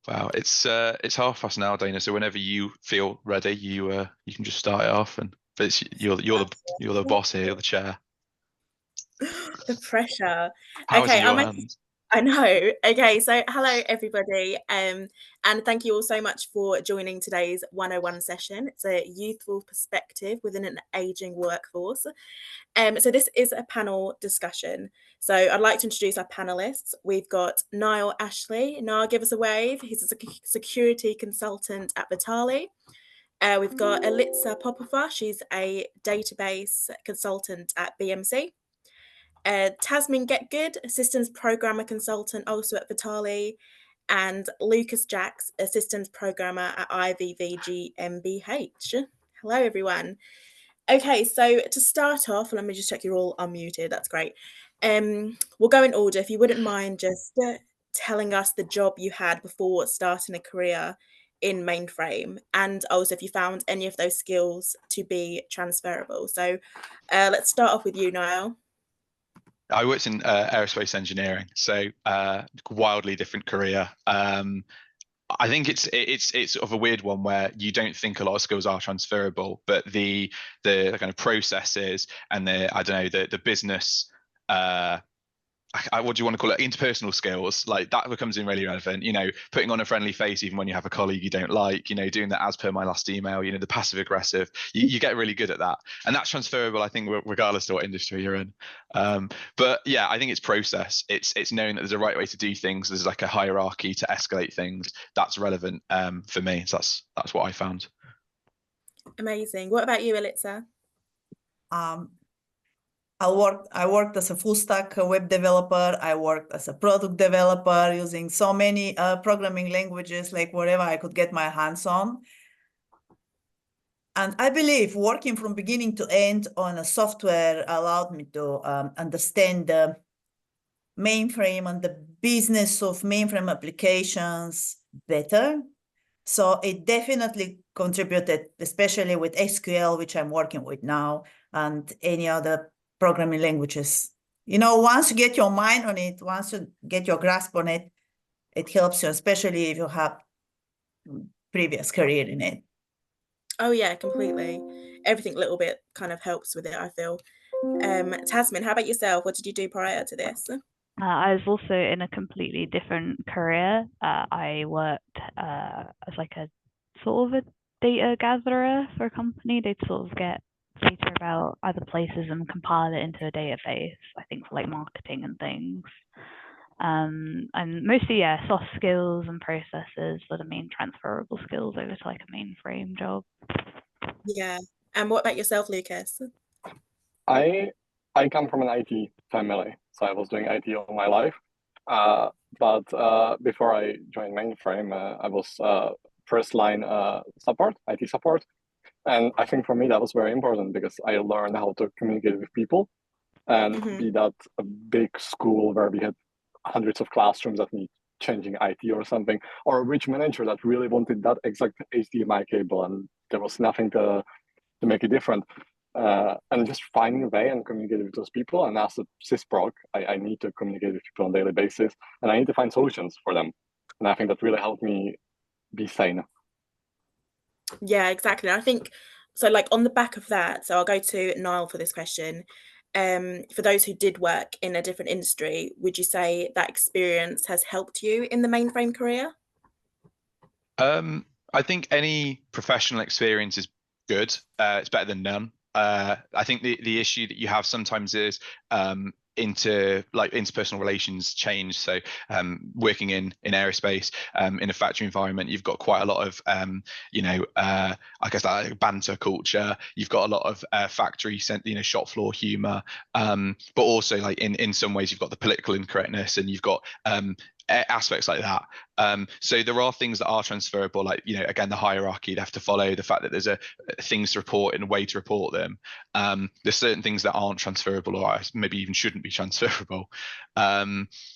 Wow, it's 1:30 now, Dana. So whenever you feel ready, you can just start it off, and but you're the boss here, you're the chair. The pressure. Powers Okay, in your hands. I know. Okay, so hello everybody, and thank you all so much for joining today's 101 session. It's a youthful perspective within an aging workforce. So this is a panel discussion. So I'd like to introduce our panelists. We've got Niall Ashley. Niall, give us a wave. He's a security consultant at Vitali. We've got Elitsa Popofa. She's a database consultant at BMC. Tasmin Getgood, Systems Programmer Consultant, also at Vitali, and Lucas Jacks, a Systems Programmer at IVV GmbH. Hello, everyone. Okay, so to start off, let me just check you're all unmuted. That's great. We'll go in order. If you wouldn't mind just telling us the job you had before starting a career in mainframe, and also if you found any of those skills to be transferable. So let's start off with you, Niall. I worked in aerospace engineering, so wildly different career. I think it's sort of a weird one where you don't think a lot of skills are transferable, but the kind of processes and the I don't know the business what do you want to call it, interpersonal skills, like that becomes really relevant. Putting on a friendly face even when you have a colleague you don't like, doing that as per my last email, the passive aggressive, you get really good at that, and that's transferable, I think, regardless of what industry you're in. But yeah, I think it's process, it's knowing that there's a right way to do things, there's like a hierarchy to escalate things that's relevant for me. So that's what I found. Amazing. What about you, Elitza? Um, I worked as a full stack web developer. I worked as a product developer using so many programming languages, like whatever I could get my hands on. And I believe working from beginning to end on a software allowed me to understand the mainframe and the business of mainframe applications better. So it definitely contributed, especially with SQL, which I'm working with now, and any other programming languages. Once you get your mind on it, once you get your grasp on it, it helps you, especially if you have previous career in it. Oh yeah, completely. Everything a little bit kind of helps with it, I feel. Tasmin, how about yourself? What did you do prior to this? I was also in a completely different career. I worked as like a sort of a data gatherer for a company. They'd sort of get data about other places and compile it into a database, I think for like marketing and things. And mostly, yeah, soft skills and processes were the main transferable skills over to like a mainframe job. Yeah. And what about yourself, Lucas? I I come from an IT family, so I was doing IT all my life. But before I joined mainframe, I was first line support, IT support, and I think for me that was very important because I learned how to communicate with people, and Hmm. be that a big school where we had hundreds of classrooms that need changing IT or something, or a rich manager that really wanted that exact HDMI cable, and there was nothing to make it different. And just finding a way and communicating with those people. And as a sysproc, I need to communicate with people on a daily basis, and I need to find solutions for them. And I think that really helped me be sane. Yeah, exactly. I think so. Like on the back of that, so I'll go to Niall for this question. For those who did work in a different industry, would you say that experience has helped you in the mainframe career? I think any professional experience is good. It's better than none. I think the issue that you have sometimes is interpersonal relations change. So working in aerospace, in a factory environment, you've got quite a lot of I guess like banter culture. You've got a lot of factory shop floor humor, but also like in some ways you've got the political incorrectness, and you've got aspects like that. So there are things that are transferable, like again, the hierarchy they have to follow, the fact that there's a things to report and a way to report them. There's certain things that aren't transferable, or maybe even shouldn't be transferable.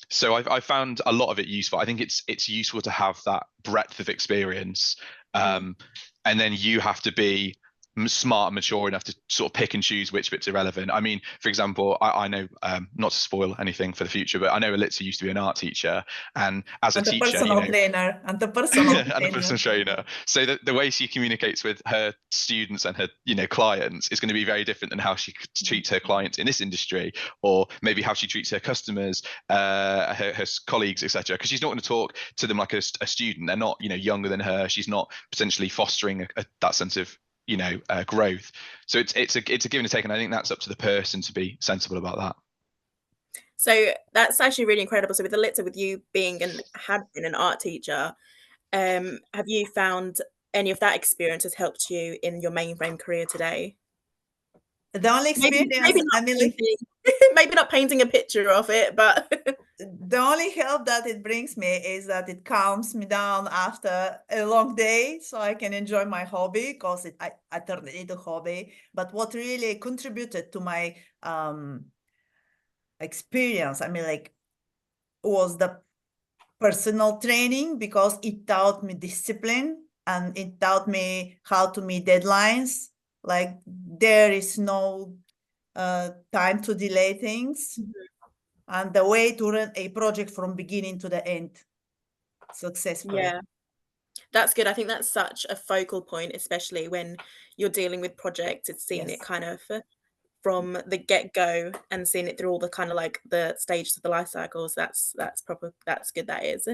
So I found a lot of it useful. I think it's useful to have that breadth of experience, Mm. and then you have to be smart and mature enough to sort of pick and choose which bits are relevant. I mean, for example, I know, not to spoil anything for the future, but I know Elitza used to be an art teacher, and as a And the teacher, personal trainer, and the personal and a personal trainer. So the way she communicates with her students and her, clients is going to be very different than how she treats her clients in this industry, or maybe how she treats her customers, her colleagues, etc. Because she's not going to talk to them like a student. They're not, younger than her. She's not potentially fostering that sense of growth. So it's a give and take, and I think that's up to the person to be sensible about that. So that's actually really incredible. So with Elitza, with you being had been an art teacher, have you found any of that experience has helped you in your mainframe career today? The only experience, maybe not painting a picture of it, but the only help that it brings me is that it calms me down after a long day, so I can enjoy my hobby, because I turned it into a hobby. But what really contributed to my experience, was the personal training, because it taught me discipline and it taught me how to meet deadlines. Like, there is no time to delay things, and the way to run a project from beginning to the end successfully. Yeah, that's good. I think that's such a focal point, especially when you're dealing with projects. It's seeing it kind of from the get-go and seeing it through all the kind of like the stages of the life cycles. That's good, that is.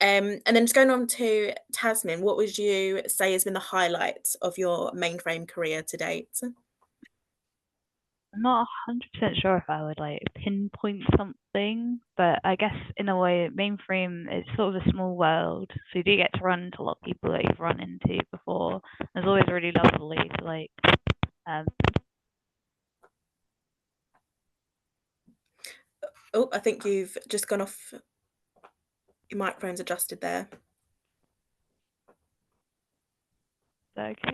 And then just going on to Tasmin, what would you say has been the highlights of your mainframe career to date? I'm not 100% sure if I would pinpoint something, but I guess in a way, mainframe is sort of a small world, so you do get to run into a lot of people that you've run into before. It's always really lovely to Oh, I think you've just gone off. Your microphone's adjusted there. Okay,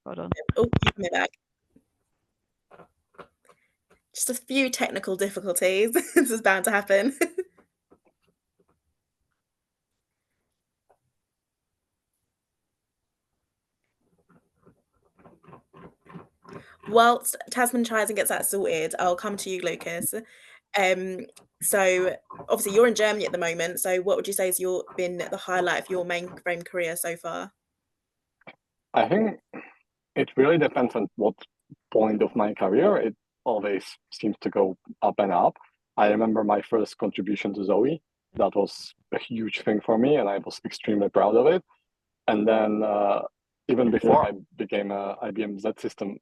hold on. Oh, you coming back. Just a few technical difficulties. This is bound to happen. Whilst Tasman tries and gets that sorted, I'll come to you, Lucas. So obviously you're in Germany at the moment. So what would you say has been the highlight of your mainframe career so far? I think it really depends on what point of my career. It always seems to go up and up. I remember my first contribution to Zoe. That was a huge thing for me, and I was extremely proud of it. And then even before I became a IBM Z System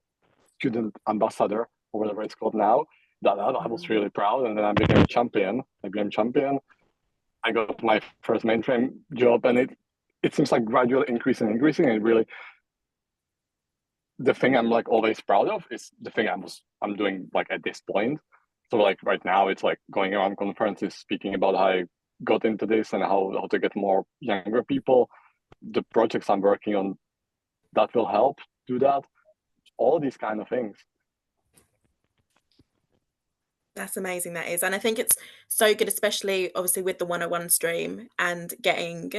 student ambassador, or whatever it's called now, that I was really proud. And then I became a champion, IBM champion. I got my first mainframe job, and it seems like gradually increasing. And really, the thing I'm always proud of is the thing I'm doing at this point. So right now it's going around conferences speaking about how I got into this and how to get more younger people. The projects I'm working on that will help do that. All these kind of things. That's amazing, that is. And I think it's so good, especially obviously with the 101 stream and getting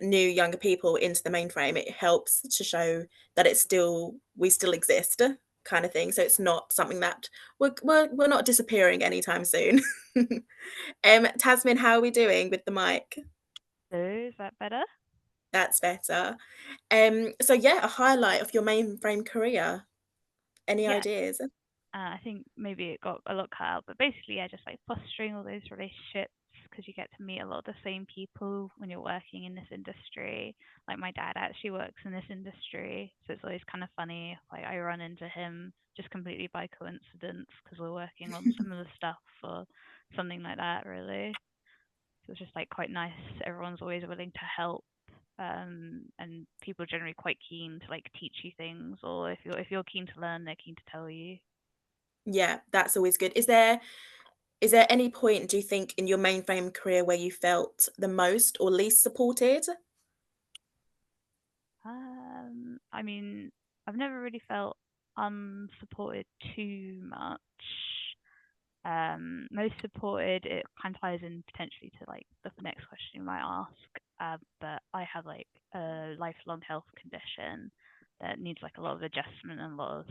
new younger people into the mainframe. It helps to show that we still exist, kind of thing. So it's not something that we're not disappearing anytime soon. Tasmin, how are we doing with the mic? Is that better? That's better. So yeah, a highlight of your mainframe career. Any ideas? I think maybe it got a lot cut out, but basically, just fostering all those relationships, because you get to meet a lot of the same people when you're working in this industry. Like, my dad actually works in this industry, so it's always kind of funny. I run into him just completely by coincidence because we're working on similar stuff or something like that, really. So it's just quite nice. Everyone's always willing to help. And people are generally quite keen to teach you things, or if you're keen to learn, they're keen to tell you. Yeah, that's always good. Is there any point, do you think, in your mainframe career where you felt the most or least supported? I mean, I've never really felt unsupported too much. Most supported, it kind of ties in potentially to the next question you might ask. But I have a lifelong health condition that needs like a lot of adjustment and a lot of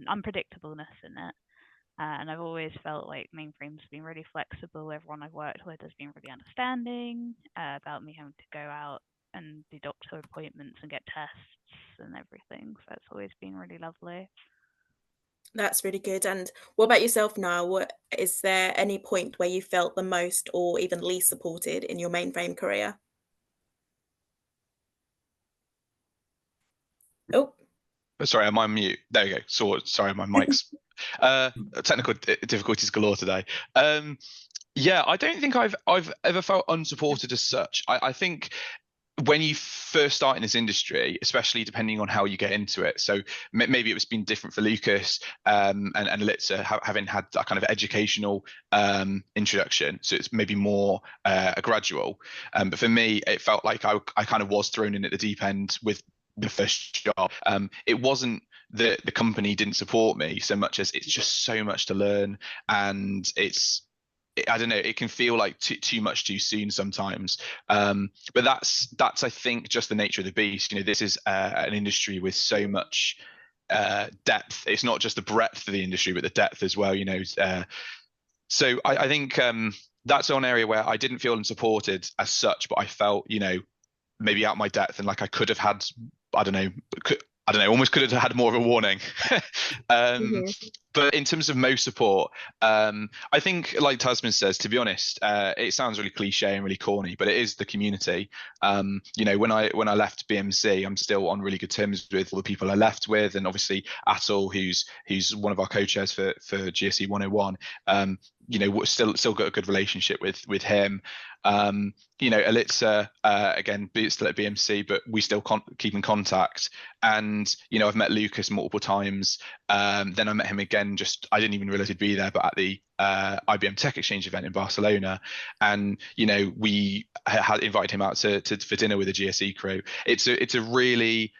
unpredictableness in it. And I've always felt like Mainframe's been really flexible. Everyone I've worked with has been really understanding about me having to go out and do doctor appointments and get tests and everything. So it's always been really lovely. That's really good. And what about yourself, Niall? Is there any point where you felt the most or even least supported in your Mainframe career? Oh, Sorry, am I on mute? There we go. Sorry, my mic's technical difficulties galore today. Yeah, I don't think I've ever felt unsupported as such. I think when you first start in this industry, especially depending on how you get into it, so maybe it's been different for Lucas and Litsa having had that kind of educational introduction, so it's maybe more a gradual. But for me, it felt like I kind of was thrown in at the deep end with the first job. It wasn't that the company didn't support me so much as it's just so much to learn, and I don't know, it can feel like too much too soon sometimes. But that's I think just the nature of the beast. This is an industry with so much depth. It's not just the breadth of the industry, but the depth as well. So I think that's one area where I didn't feel unsupported as such, but I felt maybe out my depth, and like I could have had, I don't know, almost could have had more of a warning. But in terms of most support, I think, like Tasman says, to be honest, it sounds really cliche and really corny, but it is the community. When I left BMC, I'm still on really good terms with all the people I left with, and obviously Atul, who's one of our co-chairs for GSE 101. Still got a good relationship with him. Alitza, again, still at BMC, but we still keep in contact. And I've met Lucas multiple times. Then I met him again. I didn't even realize he'd be there, but at the IBM Tech Exchange event in Barcelona, and we had invited him out for dinner with the GSE crew. It's a really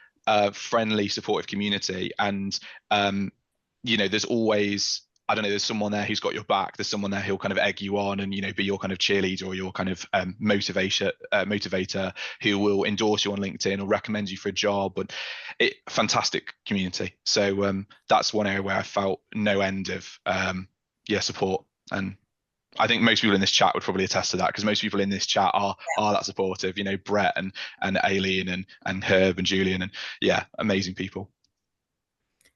friendly, supportive community, and there's always, I don't know, there's someone there who's got your back. There's someone there who'll kind of egg you on and be your kind of cheerleader or your kind of motivator, who will endorse you on LinkedIn or recommend you for a job. But fantastic community. So that's one area where I felt no end of support. And I think most people in this chat would probably attest to that, because most people in this chat are that supportive. Brett and Aileen and Herb and Julian, and amazing people.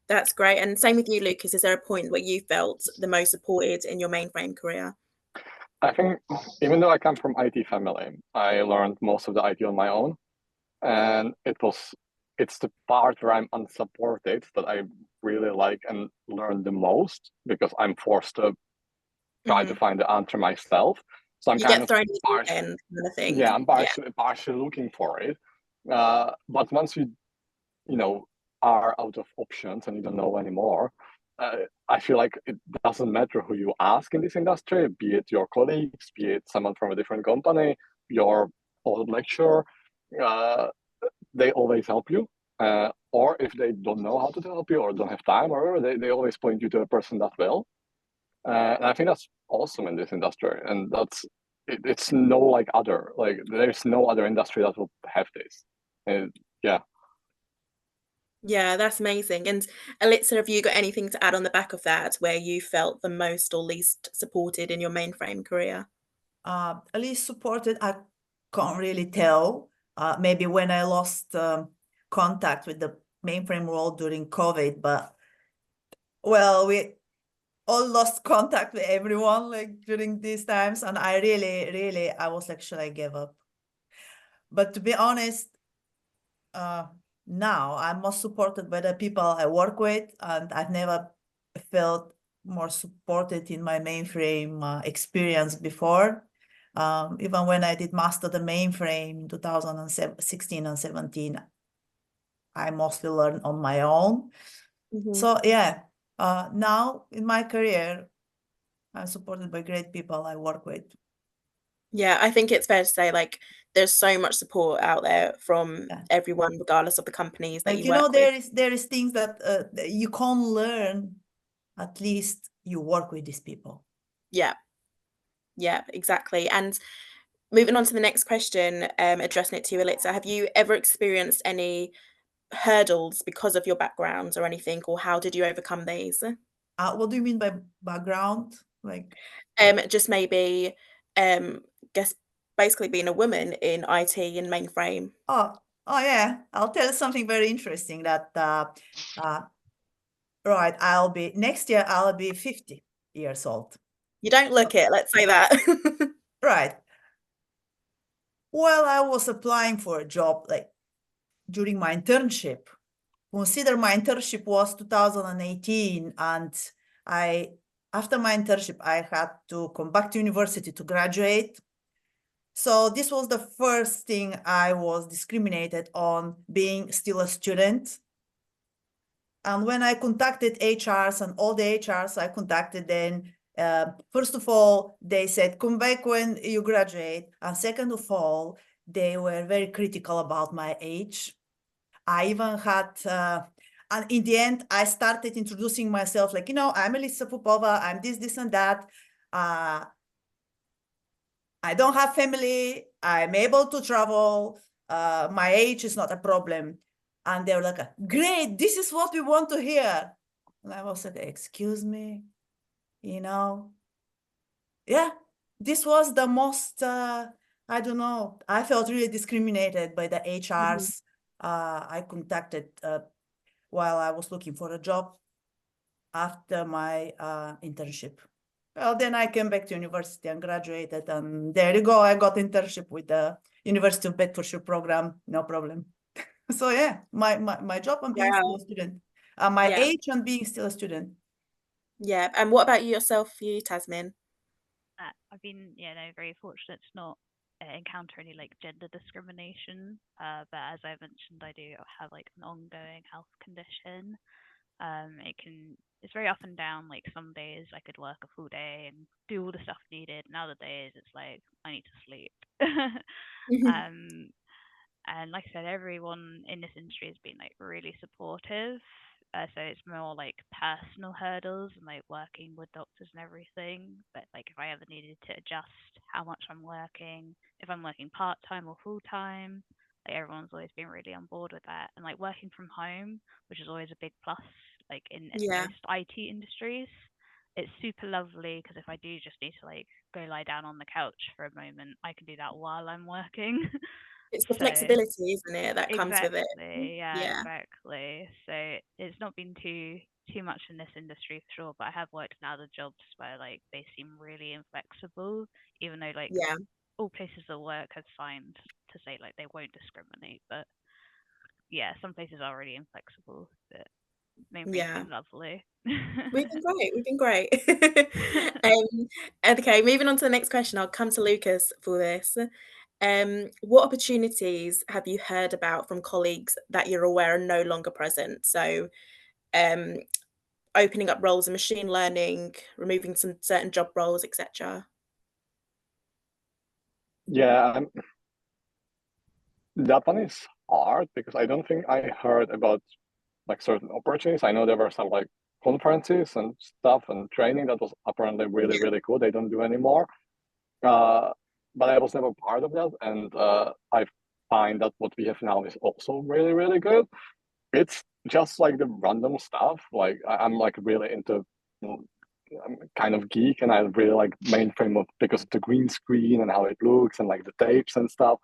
That's great. And same with you, Lucas. Is there a point where you felt the most supported in your Mainframe career? I think even though I come from IT family, I learned most of the IT on my own. And it's the part where I'm unsupported that I really like and learn the most, because I'm forced to try to find the answer myself. So I'm kind of partially, yeah, I'm partially looking for it. But once you are out of options and you don't know anymore, I feel like it doesn't matter who you ask in this industry, be it your colleagues, be it someone from a different company, your old lecturer, they always help you. Or if they don't know how to help you or don't have time or whatever, they always point you to a person that will. And I think that's awesome in this industry. And it's no like other, like there's no other industry that will have this. And yeah, that's amazing. And Alitza, have you got anything to add on the back of that, where you felt the most or least supported in your Mainframe career? Least supported, I can't really tell. Maybe when I lost contact with the Mainframe world during COVID, but well, we all lost contact with everyone like during these times, and I really I was like, should I give up? But to be honest, now I'm most supported by the people I work with, and I've never felt more supported in my Mainframe experience before. Even when I did master the Mainframe in 2016 and 17, I mostly learned on my own. So now in my career, I'm supported by great people I work with. Yeah, I think it's fair to say, like, there's so much support out there from everyone, regardless of the companies that you work with. There is things that you can't learn. At least you work with these people. Yeah, exactly. And moving on to the next question, addressing it to you, Alitza, have you ever experienced any hurdles because of your background or anything, or how did you overcome these? What do you mean by background? Like, Just maybe, guess basically being a woman in IT and mainframe. oh yeah, I'll tell you something very interesting that right, next year I'll be 50 years old. You don't look it, let's say that. Right. Well, I was applying for a job like during my internship. Consider my internship was 2018, and after my internship I had to come back to university to graduate. So this was the first thing I was discriminated on, being still a student. And when I contacted HRs and all the HRs I contacted, then first of all, they said, come back when you graduate. And second of all, they were very critical about my age. I even had, and in the end, I started introducing myself like, I'm Elisa Popova, I'm this and that. I don't have family, I'm able to travel, my age is not a problem. And they were like, great, this is what we want to hear. And I was like, excuse me, yeah, this was the most, I don't know, I felt really discriminated by the HRs I contacted while I was looking for a job after my internship. Well, then I came back to university and graduated, and there you go. I got internship with the University of Bedfordshire program, no problem. So yeah, my job and being still a student, my age and being still a student. Yeah, and what about yourself, Tasmin? I've been, very fortunate to not encounter any like gender discrimination. But as I mentioned, I do have like an ongoing health condition. It's very up and down. Like some days I could work a full day and do all the stuff needed, and other days it's like I need to sleep. And like I said, everyone in this industry has been like really supportive. So it's more like personal hurdles and like working with doctors and everything. But like if I ever needed to adjust how much I'm working, if I'm working part-time or full-time, like everyone's always been really on board with that. And like working from home, which is always a big plus, like in most IT industries, it's super lovely because if I do just need to like go lie down on the couch for a moment, I can do that while I'm working. It's the flexibility, isn't it, that comes with it? Yeah, exactly. So it's not been too much in this industry for sure, but I have worked in other jobs where like they seem really inflexible, even though like all places of work have signed to say like they won't discriminate. But yeah, some places are really inflexible, but mainframe's been lovely. We've been great. Okay, moving on to the next question. I'll come to Lucas for this. What opportunities have you heard about from colleagues that you're aware are no longer present? So opening up roles in machine learning, removing some certain job roles, etc. Yeah, that one is hard because I don't think I heard about like certain opportunities. I know there were some like conferences and stuff and training that was apparently really, really cool. They don't do anymore. But I was never part of that. And I find that what we have now is also really, really good. It's just like the random stuff. Like I'm like really into, I'm kind of geek and I really like mainframe because of the green screen and how it looks and like the tapes and stuff.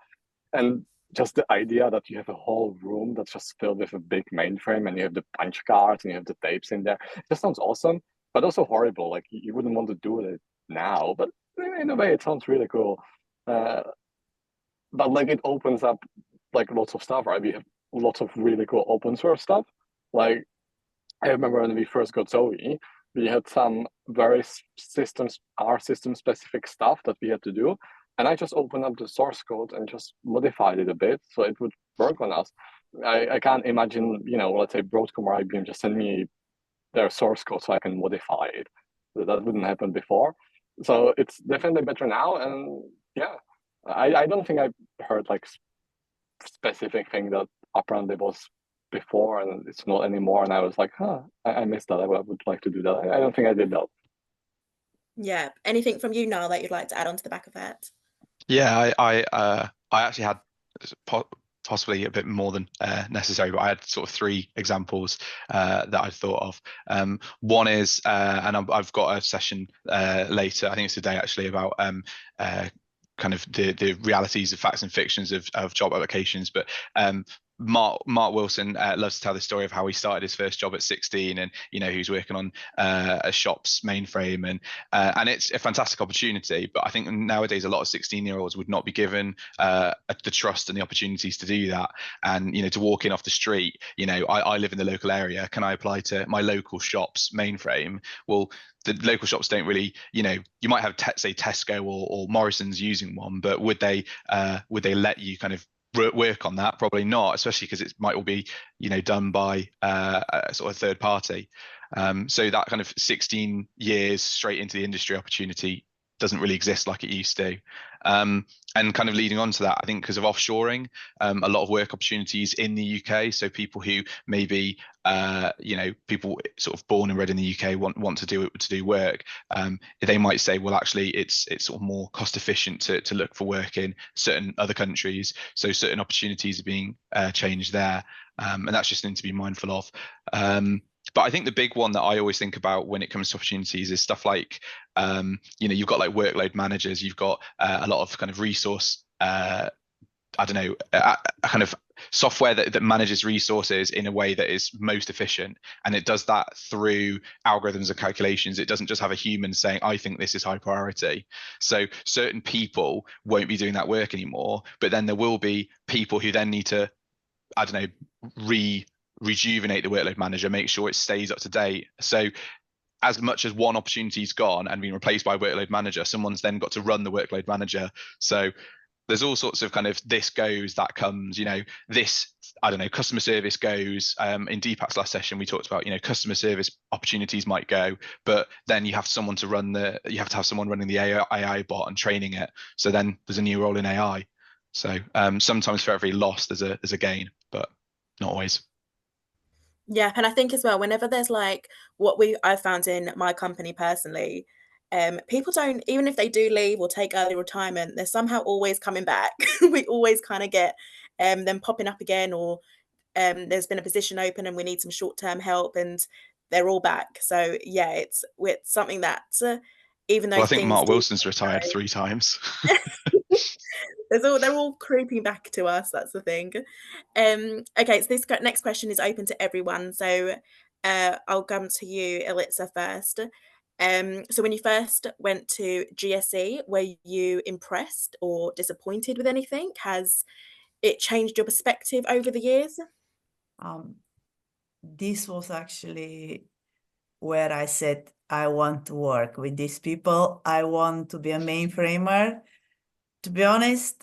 And just the idea that you have a whole room that's just filled with a big mainframe and you have the punch cards and you have the tapes in there, it just sounds awesome, but also horrible. Like you wouldn't want to do it now, but in a way it sounds really cool. But like it opens up like lots of stuff, right? We have lots of really cool open source stuff. Like I remember when we first got Zoe, we had some very system specific stuff that we had to do. And I just opened up the source code and just modified it a bit so it would work on us. I can't imagine, let's say Broadcom or IBM just send me their source code so I can modify it. That wouldn't happen before. So it's definitely better now. And yeah, I don't think I've heard like specific thing that apparently was before and it's not anymore. And I was like, I missed that. I would like to do that. I don't think I did that. Yeah. Anything from you, Niall, that you'd like to add on to the back of that? Yeah, I actually had possibly a bit more than necessary, but I had sort of 3 examples that I thought of. One is, and I've got a session later, I think it's today actually, about kind of the realities of facts and fictions of job applications. But Mark Wilson loves to tell the story of how he started his first job at 16, and he was working on a shop's mainframe, and it's a fantastic opportunity. But I think nowadays a lot of 16-year-olds would not be given the trust and the opportunities to do that. And to walk in off the street, I live in the local area. Can I apply to my local shop's mainframe? Well, the local shops don't really, you might have say Tesco or Morrison's using one, but would they let you kind of work on that? Probably not, especially because it might all be done by a sort of third party. So that kind of 16 years straight into the industry opportunity doesn't really exist like it used to. And kind of leading on to that, I think because of offshoring, a lot of work opportunities in the UK. So people who maybe people sort of born and bred in the UK want to do work. They might say, well, actually, it's sort of more cost efficient to look for work in certain other countries. So certain opportunities are being changed there, and that's just something to be mindful of. But I think the big one that I always think about when it comes to opportunities is stuff like, you've got like workload managers, you've got a lot of kind of resource, a kind of software that manages resources in a way that is most efficient. And it does that through algorithms and calculations. It doesn't just have a human saying, I think this is high priority. So certain people won't be doing that work anymore, but then there will be people who then need to, rejuvenate the workload manager, make sure it stays up to date. So as much as one opportunity's gone and been replaced by a workload manager, someone's then got to run the workload manager. So there's all sorts of kind of this goes, that comes, this, customer service goes. In Deepak's last session, we talked about, customer service opportunities might go, but then you have someone running the AI bot and training it. So then there's a new role in AI. So sometimes for every loss, there's a gain, but not always. Yeah, and I think as well, whenever there's like I've found in my company personally, people don't, even if they do leave or take early retirement, they're somehow always coming back. We always kind of get them popping up again, or there's been a position open and we need some short-term help, and they're all back. So yeah, it's something that even though I think things Mark Wilson's retired 3 times. they're all creeping back to us. That's the thing. Okay, so this next question is open to everyone. So I'll come to you, Elitza, first. So when you first went to GSE, were you impressed or disappointed with anything? Has it changed your perspective over the years? This was actually where I said, I want to work with these people. I want to be a mainframer. To be honest,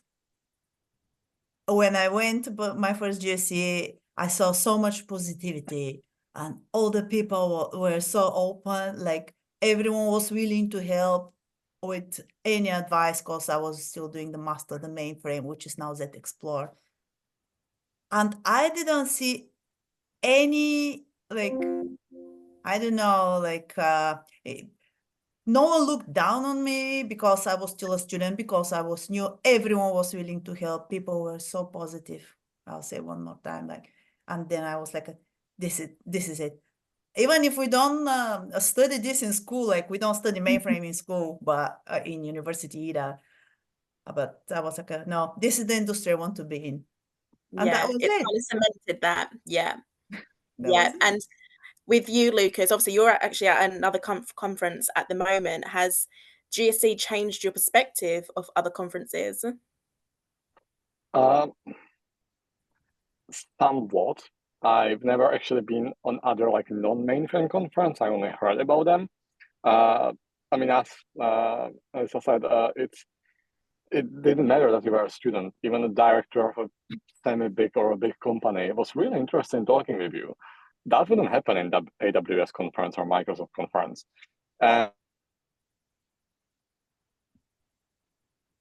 when I went to my first GSE, I saw so much positivity, and all the people were so open. Like everyone was willing to help with any advice, because I was still doing the master, the mainframe, which is now Z Explore. And I didn't see any, no one looked down on me because I was still a student, because I was new. Everyone was willing to help. People were so positive. I'll say one more time, and then I was like, this is it. Even if we don't study this in school, we don't study mainframe in school, but in university either. But I was like, no, this is the industry I want to be in. And that was it. it. Kind of cemented that. Yeah. And with you, Lucas, obviously you're actually at another conference at the moment. Has GSE changed your perspective of other conferences? Somewhat. I've never actually been on other non-mainframe conference. I only heard about them. As I said, it didn't matter that you were a student. Even the director of a semi-big or a big company was really interested in talking with you. That wouldn't happen in the AWS conference or Microsoft conference.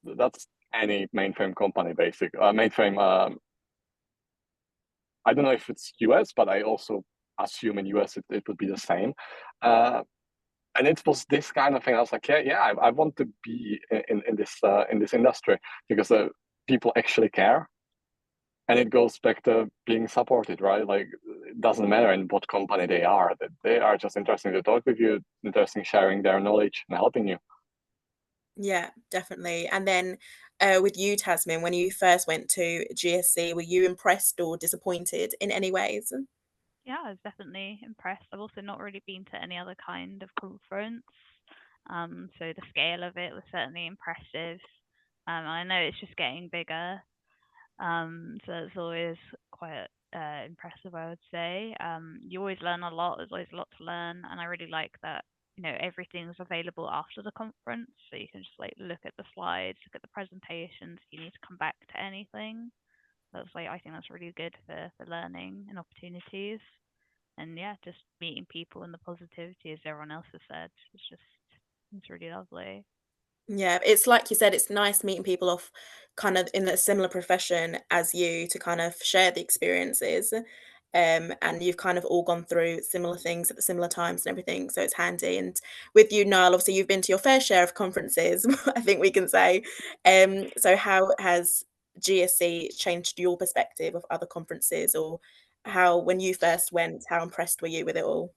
That's any mainframe company, mainframe. I don't know if it's US, but I also assume in US it would be the same. And it was this kind of thing. I was like, I want to be in this industry, because people actually care. And it goes back to being supported, right? Like, it doesn't matter in what company they are, that they are just interested to talk with you, interested in sharing their knowledge and helping you. Yeah, definitely. And then with you, Tasmin, when you first went to GSC, were you impressed or disappointed in any ways? Yeah, I was definitely impressed. I've also not really been to any other kind of conference. So the scale of it was certainly impressive. I know it's just getting bigger. So it's always quite impressive, I would say. You always learn a lot. There's always a lot to learn, and I really like that. Everything's available after the conference, so you can just like look at the slides, look at the presentations. If you need to come back to anything, I think that's really good for learning and opportunities. And yeah, just meeting people and the positivity, as everyone else has said, it's really lovely. Yeah, it's like you said, it's nice meeting people off kind of in a similar profession as you to kind of share the experiences. And you've kind of all gone through similar things at the similar times and everything. So it's handy. And with you, Niall, obviously you've been to your fair share of conferences, I think we can say. So how has GSC changed your perspective of other conferences, or how, when you first went, how impressed were you with it all?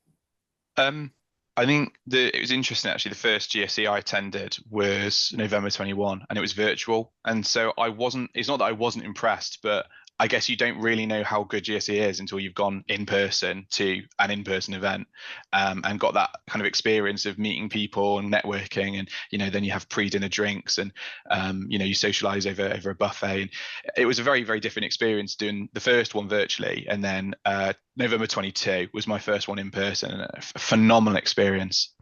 I think it was interesting actually. The first GSE I attended was November 21, and it was virtual. And so I wasn't. It's not that I wasn't impressed, but I guess you don't really know how good GSE is until you've gone in person to an in-person event, and got that kind of experience of meeting people and networking, and then you have pre-dinner drinks, and you socialize over a buffet. And it was a very, very different experience doing the first one virtually, and then November 22 was my first one in person, and a phenomenal experience.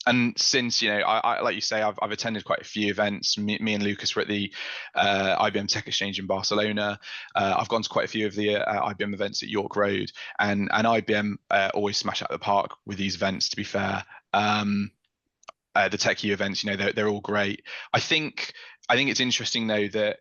And since I like you say, I've attended quite a few events. Me and Lucas were at the IBM Tech Exchange in Barcelona. I've gone to quite a few of the IBM events at York Road, and IBM always smash out the park with these events. To be fair, the TechU events, they're all great. I think it's interesting though that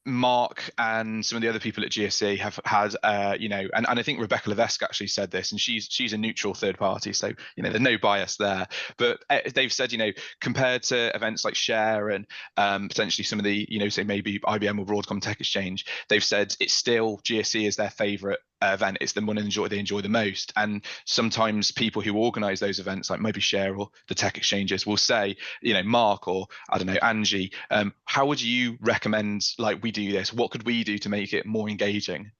Mark and some of the other people at GSC have had, and I think Rebecca Levesque actually said this, and she's a neutral third party, so there's no bias there. But they've said, compared to events like Share and potentially some of the, say maybe IBM or Broadcom Tech Exchange, they've said it's still GSC is their favourite event. It's the one they enjoy the most. And sometimes people who organise those events, like maybe Share or the tech exchanges, will say, Mark or I don't know, Angie, how would you recommend like we do this? What could we do to make it more engaging?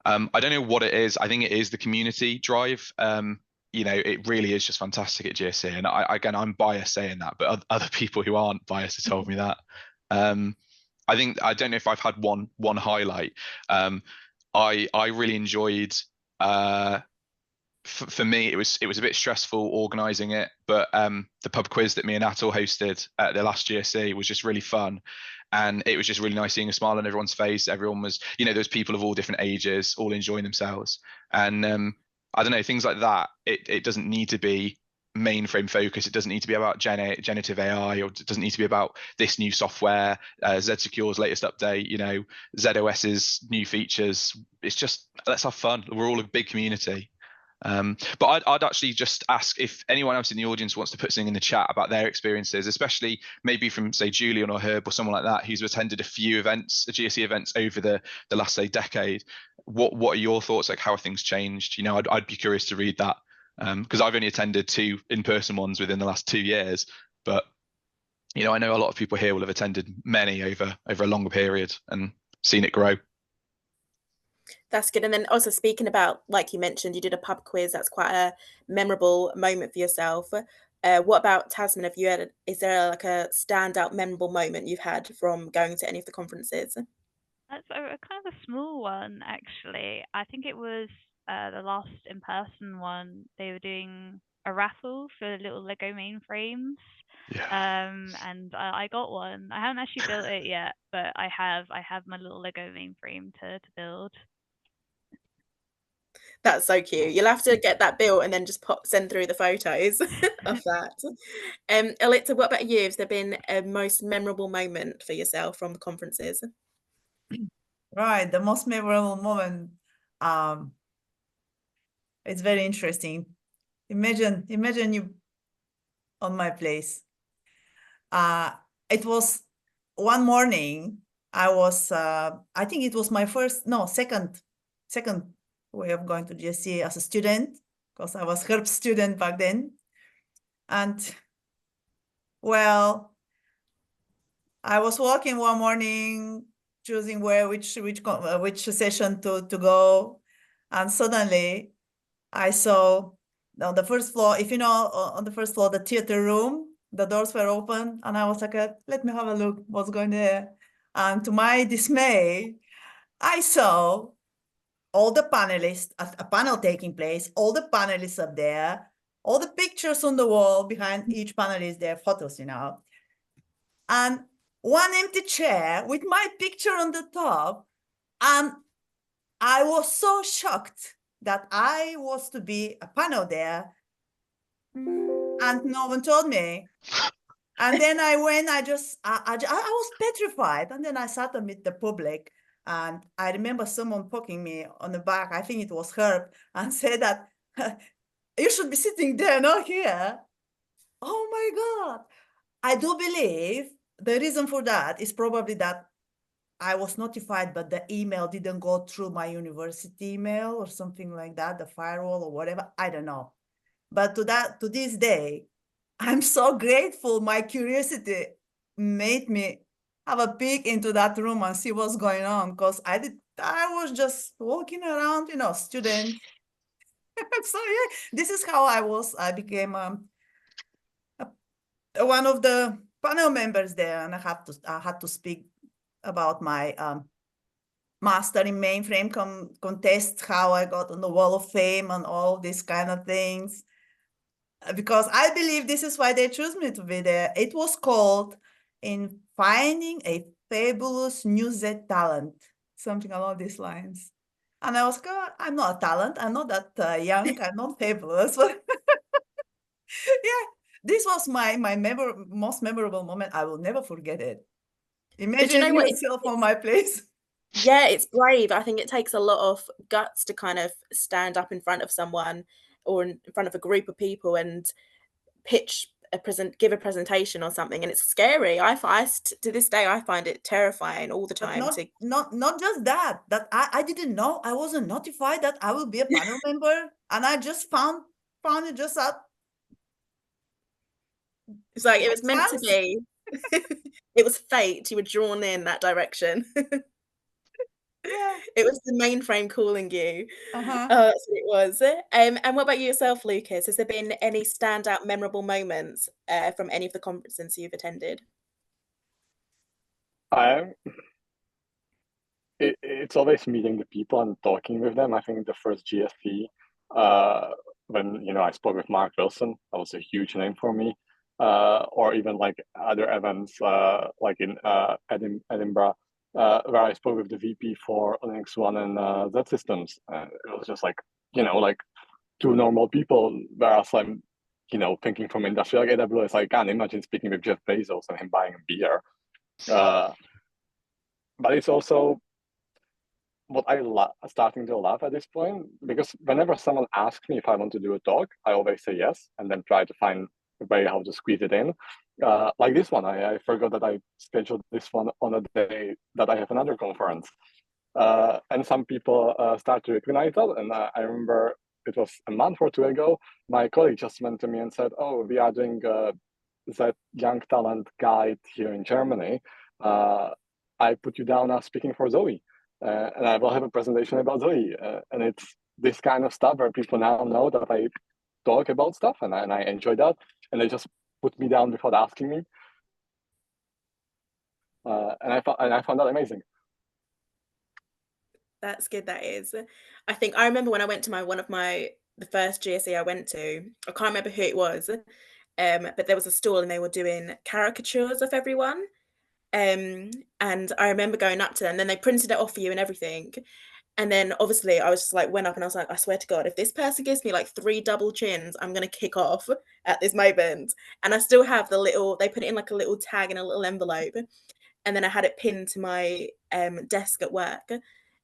I don't know what it is. I think it is the community drive. It really is just fantastic at GSC. And I'm biased saying that, but other people who aren't biased have told me that. I don't know if I've had one highlight. I really enjoyed. For me, it was a bit stressful organising it, but the pub quiz that me and Atul hosted at the last GSC was just really fun, and it was just really nice seeing a smile on everyone's face. Everyone was, there's people of all different ages, all enjoying themselves, and I don't know, things like that. It doesn't need to be mainframe focus. It doesn't need to be about generative AI, or it doesn't need to be about this new software, Z-Secure's latest update, ZOS's new features. It's just, let's have fun. We're all a big community. But I'd actually just ask if anyone else in the audience wants to put something in the chat about their experiences, especially maybe from say Julian or Herb or someone like that who's attended a few events, GSE events over the last say decade. What are your thoughts? Like, how have things changed? I'd be curious to read that, because I've only attended 2 in-person ones within the last 2 years, but I know a lot of people here will have attended many over a longer period and seen it grow. That's good. And then also speaking about, like you mentioned, you did a pub quiz. That's quite a memorable moment for yourself. What about Tasmin? Is there like a standout memorable moment you've had from going to any of the conferences? That's a kind of a small one, actually. I think it was the last in-person one. They were doing a raffle for little Lego mainframes. Yeah. And I got one. I haven't actually built it yet, but I have my little Lego mainframe to build. That's so cute. You'll have to get that built and then just send through the photos of that. Elitza, what about you? Has there been a most memorable moment for yourself from the conferences? Right, the most memorable moment. It's very interesting. Imagine you on my place. It was one morning. I was, I think it was my second way of going to GSC as a student, because I was herb student back then. And well, I was walking one morning, choosing which session to go, and suddenly I saw on the first floor, if you know, on the first floor, the theater room, the doors were open, and I was like, let me have a look what's going there. And to my dismay, I saw all the panelists, a panel taking place, all the panelists up there, all the pictures on the wall behind each panelist, their photos, and one empty chair with my picture on the top. And I was so shocked that I was to be a panel there, and no one told me. And then I went, I was petrified. And then I sat amid the public, and I remember someone poking me on the back, I think it was Herb, and said that, you should be sitting there, not here. Oh my God. I do believe the reason for that is probably that I was notified, but the email didn't go through my university email or something like that, the firewall or whatever, I don't know. But to this day, I'm so grateful. My curiosity made me have a peek into that room and see what's going on, because I was just walking around, student. So yeah, this is how I became one of the panel members there, and I had to speak about my master in mainframe contest, how I got on the Wall of Fame and all these kind of things. Because I believe this is why they chose me to be there. It was called In Finding a Fabulous New Z Talent, something along these lines. And I was like, I'm not a talent. I'm not that young. I'm not fabulous. But yeah, this was my most memorable moment. I will never forget it. Imagine yourself on my place. Yeah, it's brave. I think it takes a lot of guts to kind of stand up in front of someone or in front of a group of people and give a presentation or something, and it's scary. To this day I find it terrifying all the time. Not just that I didn't know. I wasn't notified that I will be a panel member, and I just found it just out. It's like it was meant to be. It was fate. You were drawn in that direction. Yeah, it was the mainframe calling you. Uh-huh. That's what it was. And what about yourself, Lucas? Has there been any standout memorable moments from any of the conferences you've attended? It's always meeting the people and talking with them. I think the first GSC, when I spoke with Mark Wilson, that was a huge name for me. Or even like other events, like in Edinburgh, where I spoke with the VP for Linux One and Z Systems. It was just like two normal people, whereas I'm thinking from industry like AWS, I can't imagine speaking with Jeff Bezos and him buying a beer. But it's also what starting to laugh at this point, because whenever someone asks me if I want to do a talk, I always say yes, and then try to find a way how to squeeze it in. Like this one, I forgot that I scheduled this one on a day that I have another conference. And some people start to recognize that. And I remember it was a month or two ago, my colleague just went to me and said, oh, we are doing that young talent guide here in Germany. I put you down as speaking for Zoe. And I will have a presentation about Zoe. And it's this kind of stuff where people now know that I talk about stuff, and I enjoy that. And they just put me down without asking me. And I found that amazing. That's good. That is. I remember when I went to the first GSE I went to. I can't remember who it was, but there was a stall and they were doing caricatures of everyone. And I remember going up to them, and then they printed it off for you and everything. And then obviously I was just like, went up and I was like, I swear to God, if this person gives me like 3 double chins, I'm going to kick off at this moment. And I still have they put it in like a little tag in a little envelope. And then I had it pinned to my desk at work.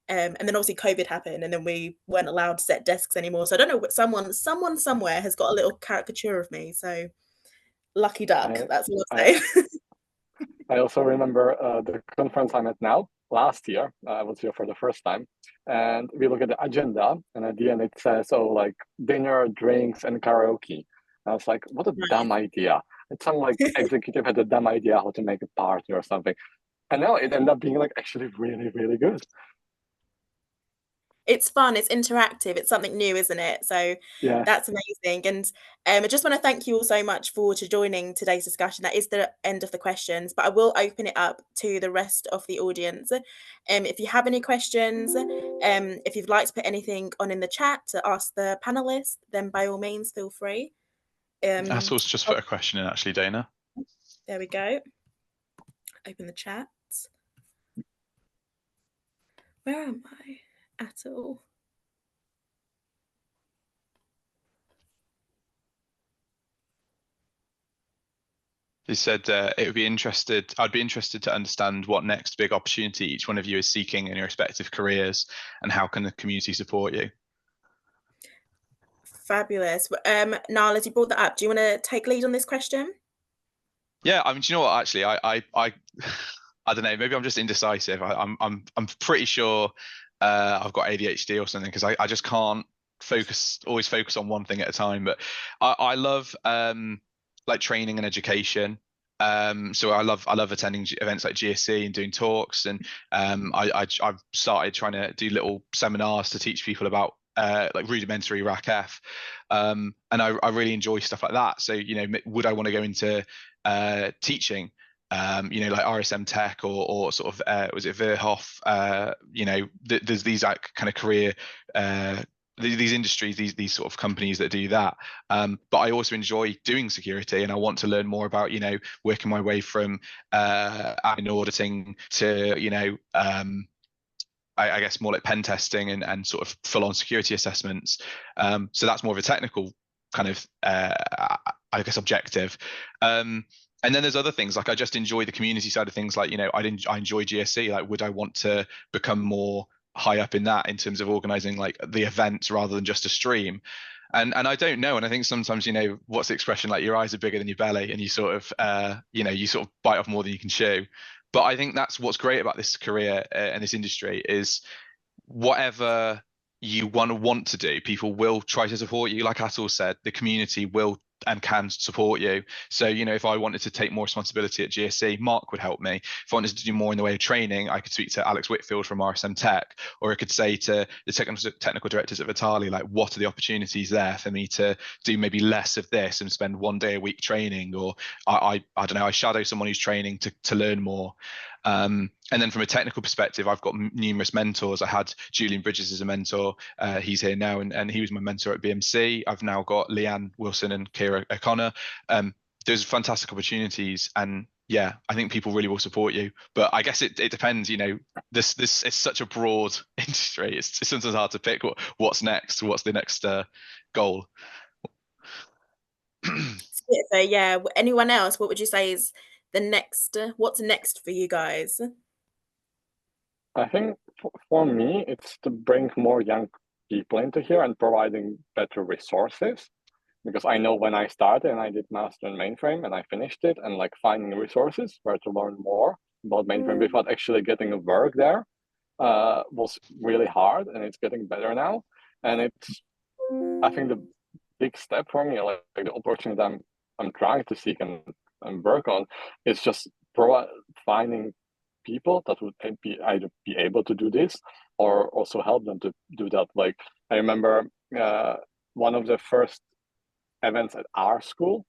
And then obviously COVID happened, and then we weren't allowed to set desks anymore. So I don't know what someone somewhere has got a little caricature of me. So lucky duck. That's what I'll say. I also remember the conference I'm at now. Last year, I was here for the first time, and we look at the agenda, and at the end it says, "Oh, like dinner, drinks, and karaoke." I was like, "What a dumb idea!" It sounded like executive had a dumb idea how to make a party or something, and now it ended up being like actually really, really good. It's fun, it's interactive, it's something new, isn't it? So Yeah. that's amazing. And I just want to thank you all so much for joining today's discussion. That is the end of the questions, but I will open it up to the rest of the audience. If you have any questions, if you'd like to put anything on in the chat to ask the panelists, then by all means feel free. Atul's just put a question in actually, Dana. There we go. Open the chat. Where am I? Atul. He said I'd be interested to understand what next big opportunity each one of you is seeking in your respective careers, and how can the community support you? Fabulous. Niall, as you brought that up, do you want to take lead on this question? Yeah, I mean, do you know what? Actually, I don't know. Maybe I'm just indecisive. I'm pretty sure I've got ADHD or something, because I just can't always focus on one thing at a time. But I love like training and education. So I love attending events like GSC and doing talks, and I've started trying to do little seminars to teach people about like rudimentary RACF, and I really enjoy stuff like that. So would I want to go into teaching, like RSM Tech or sort of was it Verhoff? There's these like kind of career these industries, these sort of companies that do that. But I also enjoy doing security, and I want to learn more about working my way from admin auditing to I guess more like pen testing and sort of full-on security assessments. So that's more of a technical kind of I guess objective. And then there's other things, like I just enjoy the community side of things. Like I enjoy GSC. Like, would I want to become more high up in that in terms of organizing like the events rather than just a stream? And I don't know. And I think sometimes what's the expression, like your eyes are bigger than your belly, and you sort of you sort of bite off more than you can chew. But I think that's what's great about this career and this industry is whatever you want to do, people will try to support you. Like Atul said, the community will and can support you. So, if I wanted to take more responsibility at GSC, Mark would help me. If I wanted to do more in the way of training, I could speak to Alex Whitfield from RSM Tech, or I could say to the technical directors at Vitali, like, what are the opportunities there for me to do maybe less of this and spend one day a week training? Or I don't know, I shadow someone who's training to learn more. And then from a technical perspective, I've got numerous mentors. I had Julian Bridges as a mentor. He's here now, and he was my mentor at BMC. I've now got Leanne Wilson and Kira O'Connor. There's fantastic opportunities, and yeah, I think people really will support you. But I guess it depends. This is such a broad industry. It's sometimes hard to pick what's next. What's the next goal? So yeah, anyone else? What would you say is the next? What's next for you guys? I think for me, it's to bring more young people into here and providing better resources. Because I know when I started and I did master in mainframe and I finished it, and like finding resources where to learn more about mainframe without actually getting a work there was really hard, and it's getting better now. And it's, I think, the big step for me, like the opportunity I'm trying to seek and work on, is just finding people that would either be able to do this or also help them to do that. Like I remember one of the first events at our school,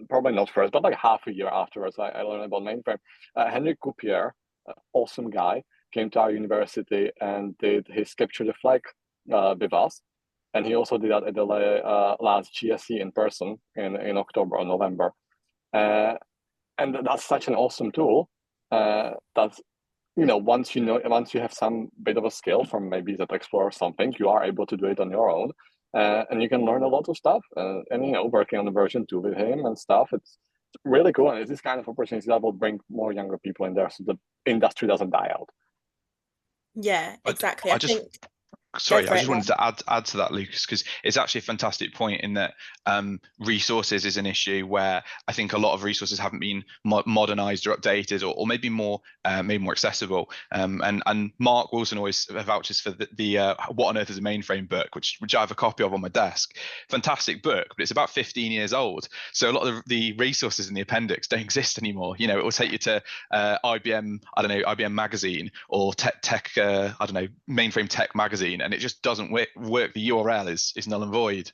probably not first, but like half a year afterwards, I learned about mainframe. Henry Coupier, awesome guy, came to our university and did his capture the flag with us. And he also did that at the last GSC in person in October or November. And that's such an awesome tool. That's once you have some bit of a skill from maybe that Explorer or something, you are able to do it on your own. And you can learn a lot of stuff. And working on the version 2 with him and stuff, it's really cool. And it's this kind of opportunity that will bring more younger people in there, so the industry doesn't die out. Yeah, exactly. Sorry, I just wanted to add to that, Lucas, because it's actually a fantastic point in that resources is an issue where I think a lot of resources haven't been modernized or updated, or maybe more made more accessible. And Mark Wilson always vouches for the What on Earth is a Mainframe book, which I have a copy of on my desk. Fantastic book, but it's about 15 years old. So a lot of the resources in the appendix don't exist anymore. You know, it will take you to IBM, I don't know, IBM Magazine or tech I don't know, Mainframe Tech Magazine, and it just doesn't work. The URL is null and void.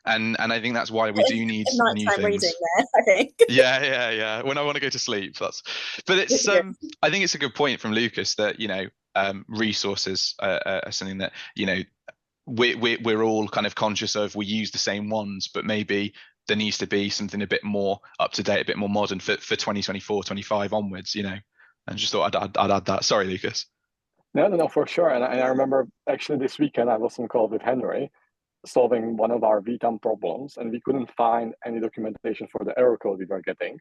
And I think that's why we do need new things. Reading there, I think. Yeah. When I want to go to sleep, but it's I think it's a good point from Lucas that, you know, resources are something that, you know, we're all kind of conscious of. We use the same ones, but maybe there needs to be something a bit more up to date, a bit more modern for 2024, 25 onwards, you know. And just thought I'd add that. Sorry, Lucas. No, for sure. And I remember actually this weekend I was on call with Henry, solving one of our VTAM problems, and we couldn't find any documentation for the error code we were getting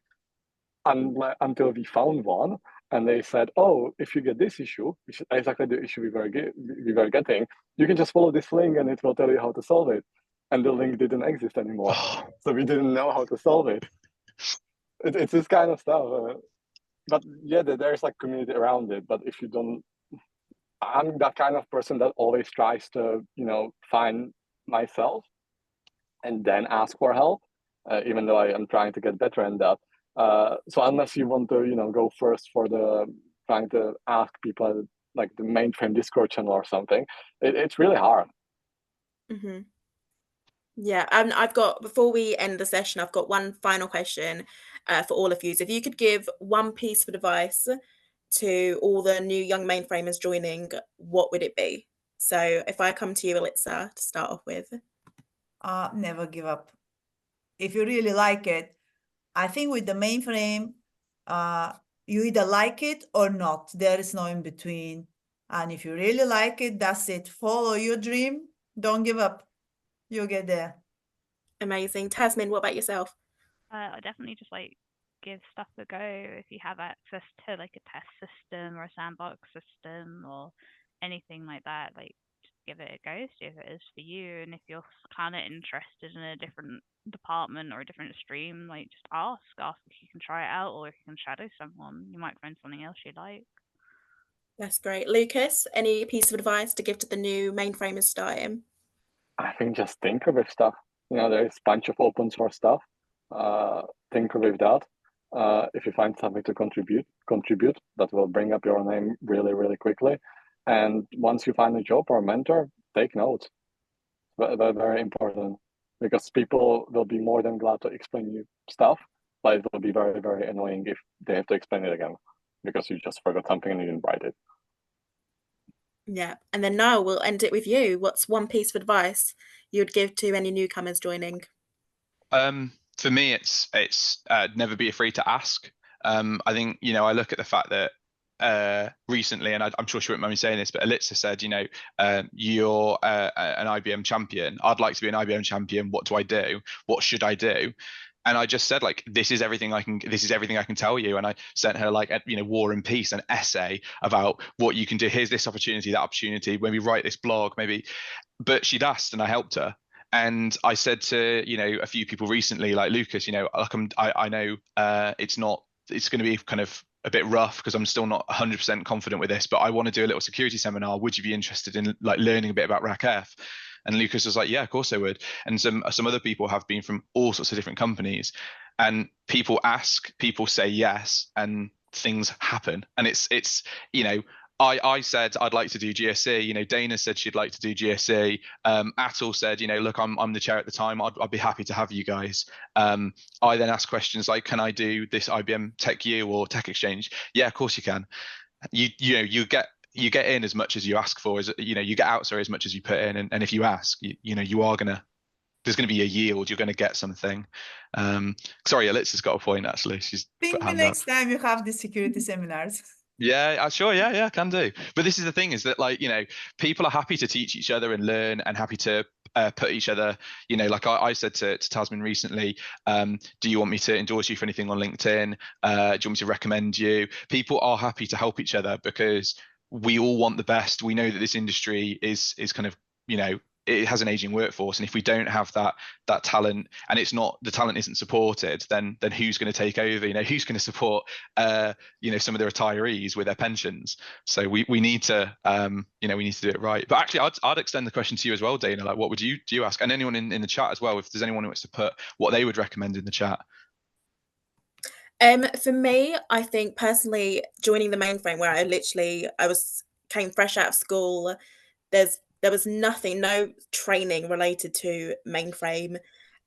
until we found one. And they said, oh, if you get this issue, which is exactly the issue we were getting, you can just follow this link and it will tell you how to solve it. And the link didn't exist anymore. So we didn't know how to solve it. It's this kind of stuff. But yeah, there's like community around it. But if you don't, I'm that kind of person that always tries to, you know, find myself and then ask for help, even though I am trying to get better in that. So unless you want to, you know, go first for the trying to ask people like the Mainframe Discord channel or something, it's really hard. Mm-hmm. Yeah, I've got, before we end the session, I've got one final question for all of you. So if you could give one piece of advice to all the new young mainframers joining, what would it be? So if I come to you, Elitza, to start off with. Never give up. If you really like it, I think with the mainframe, you either like it or not. There is no in between. And if you really like it, that's it. Follow your dream. Don't give up. You'll get there. Amazing. Tasmin, what about yourself? I definitely just like give stuff a go if you have access to like a test system or a sandbox system or anything like that. Like, just give it a go, see if it is for you. And if you're kind of interested in a different department or a different stream, like just ask if you can try it out or if you can shadow someone. You might find something else you like. That's great. Lucas, any piece of advice to give to the new mainframers starting? I think just tinker with stuff. You know, there's a bunch of open source stuff. Tinker with that. If you find something to contribute, that will bring up your name really, really quickly. And once you find a job or a mentor, take notes. Very, very important, because people will be more than glad to explain you stuff, but it will be very, very annoying if they have to explain it again because you just forgot something and you didn't write it. Yeah. And then Niall, we'll end it with you. What's one piece of advice you would give to any newcomers joining? For me, it's never be afraid to ask. I think, you know, I look at the fact that recently, and I'm sure she won't mind me saying this, but Elitza said, you know, you're an IBM champion. I'd like to be an IBM champion. What do I do? What should I do? And I just said, like, this is everything I can tell you. And I sent her, like, you know, War and Peace, an essay about what you can do. Here's this opportunity, that opportunity. Maybe write this blog, maybe. But she'd asked, and I helped her. And I said to, you know, a few people recently, like Lucas, you know, like I know it's going to be kind of a bit rough because I'm still not 100% confident with this, but I want to do a little security seminar. Would you be interested in like learning a bit about RACF? And Lucas was like, yeah, of course I would. And some other people have been from all sorts of different companies, and people ask, people say yes, and things happen. And it's you know, I said I'd like to do GSE. You know, Dana said she'd like to do GSE. Atul said, you know, look, I'm the chair at the time. I'd be happy to have you guys. I then asked questions like, can I do this IBM Tech U or Tech Exchange? Yeah, of course you can. You know, you get in as much as you ask for, as you know, you get out, sorry, as much as you put in. And if you ask, you know, there's going to be a yield. You're going to get something. Sorry, Elitza's got a point, actually. She's Think the next time you have the security seminars. Yeah, sure. Yeah, can do. But this is the thing, is that, like, you know, people are happy to teach each other and learn, and happy to put each other, you know, like I said to Tasmin recently, do you want me to endorse you for anything on LinkedIn? Do you want me to recommend you? People are happy to help each other because we all want the best. We know that this industry is kind of it has an aging workforce, and if we don't have that talent, and the talent isn't supported, then who's going to take over? Who's going to support some of the retirees with their pensions? So we need to we need to do it right. But actually, I'd extend the question to you as well, Dana. Like, what would you ask? And anyone in the chat as well, if there's anyone who wants to put what they would recommend in the chat. For me, I think personally joining the mainframe, where I came fresh out of school, there was nothing, no training related to mainframe.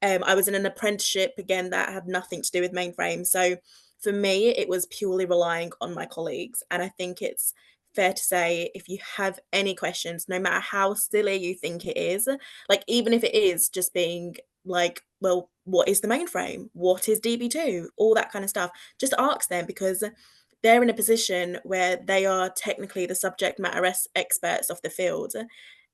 I was in an apprenticeship again that had nothing to do with mainframe. So for me, it was purely relying on my colleagues. And I think it's fair to say, if you have any questions, no matter how silly you think it is, like even if it is just being like, well, what is the mainframe? What is DB2? All that kind of stuff. Just ask them, because they're in a position where they are technically the subject matter experts of the field.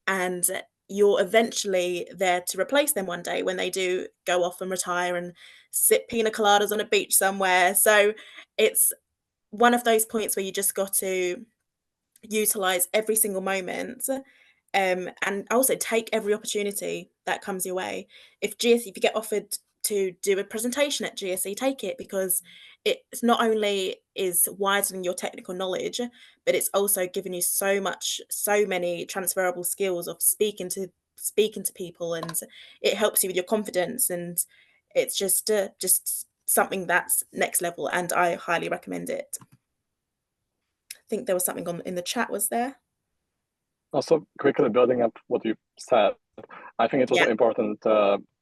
And you're eventually there to replace them one day when they do go off and retire and sip pina coladas on a beach somewhere. So it's one of those points where you just got to utilize every single moment, and also take every opportunity that comes your way. If you get offered to do a presentation at GSE, take it, because it's not only is widening your technical knowledge, but it's also giving you so many transferable skills of speaking to people, and it helps you with your confidence, and it's just something that's next level, and I highly recommend it. I think there was something in the chat, was there? Also, quickly building up what you said, I think it's also important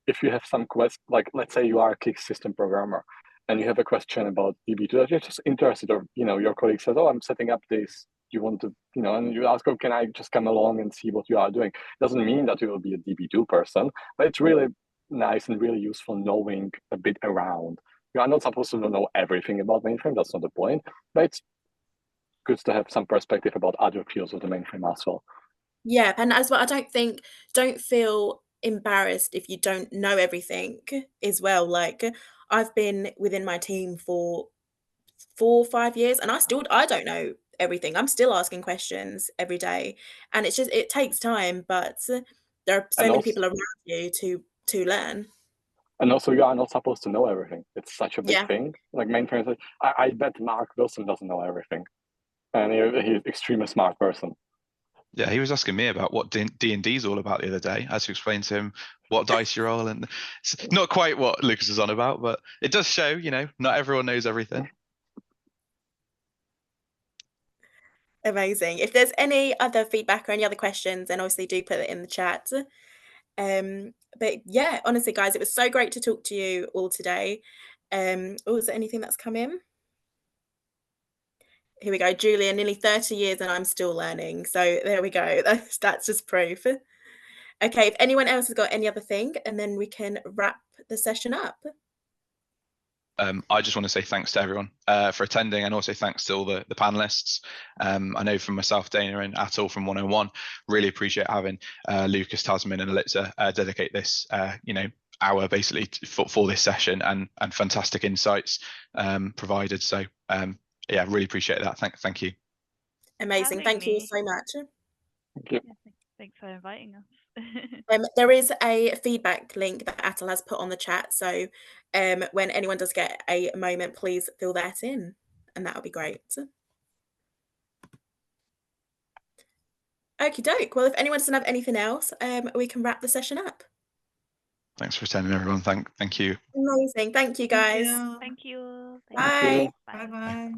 if you have some questions, like let's say you are a Click system programmer and you have a question about DB2 that you're just interested, or your colleague says, oh, I'm setting up this, you want to, and you ask, oh, can I just come along and see what you are doing? Doesn't mean that you will be a DB2 person, but it's really nice and really useful knowing a bit around. You are not supposed to know everything about mainframe, that's not the point, but it's good to have some perspective about other fields of the mainframe as well. Yeah, and as well, don't feel embarrassed if you don't know everything as well. Like, I've been within my team for 4 or 5 years, and I don't know everything. I'm still asking questions every day, and it takes time, but there are so many people around you to learn. And also, you are not supposed to know everything. It's such a big thing. Like mainframe, I bet Mark Wilson doesn't know everything, and he's an extremely smart person. Yeah, he was asking me about what D&D is all about the other day. I had to explain to him what dice you roll, and it's not quite what Lucas is on about, but it does show, not everyone knows everything. Amazing. If there's any other feedback or any other questions, then obviously do put it in the chat. But yeah, honestly, guys, it was so great to talk to you all today. Is there anything that's come in? Here we go, Julia, nearly 30 years and I'm still learning. So there we go. That's just proof. Okay, if anyone else has got any other thing, and then we can wrap the session up. I just want to say thanks to everyone for attending, and also thanks to all the panelists. I know from myself, Dana, and Atul from 101, really appreciate having Lucas, Tasman, and Alitza dedicate this hour basically for this session, and fantastic insights provided. So yeah, really appreciate that. Thank you. Amazing. Thank you so much. Thank you. Yeah, thanks for inviting us. There is a feedback link that Atul has put on the chat. So when anyone does get a moment, please fill that in, and that would be great. Okie doke. Well, if anyone doesn't have anything else, we can wrap the session up. Thanks for attending, everyone. Thank you. Amazing. Thank you, guys. Thank you. Bye. Bye-bye.